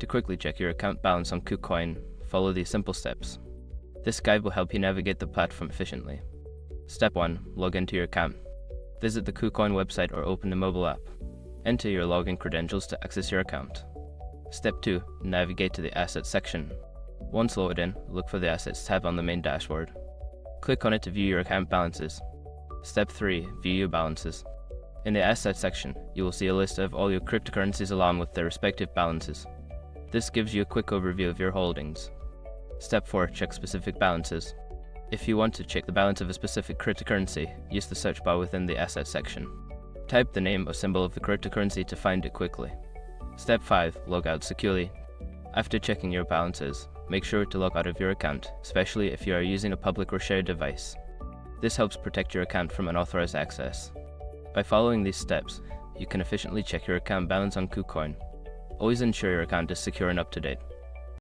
To quickly check your account balance on KuCoin, follow these simple steps. This guide will help you navigate the platform efficiently. Step 1. Log into your account. Visit the KuCoin website or open the mobile app. Enter your login credentials to access your account. Step 2. Navigate to the Assets section. Once loaded in, look for the Assets tab on the main dashboard. Click on it to view your account balances. Step 3. View your balances. In the Assets section, you will see a list of all your cryptocurrencies along with their respective balances. This gives you a quick overview of your holdings. Step 4. Check specific balances. If you want to check the balance of a specific cryptocurrency, use the search bar within the Assets section. Type the name or symbol of the cryptocurrency to find it quickly. Step 5. Log out securely. After checking your balances, make sure to log out of your account, especially if you are using a public or shared device. This helps protect your account from unauthorized access. By following these steps, you can efficiently check your account balance on KuCoin. Always ensure your account is secure and up to date.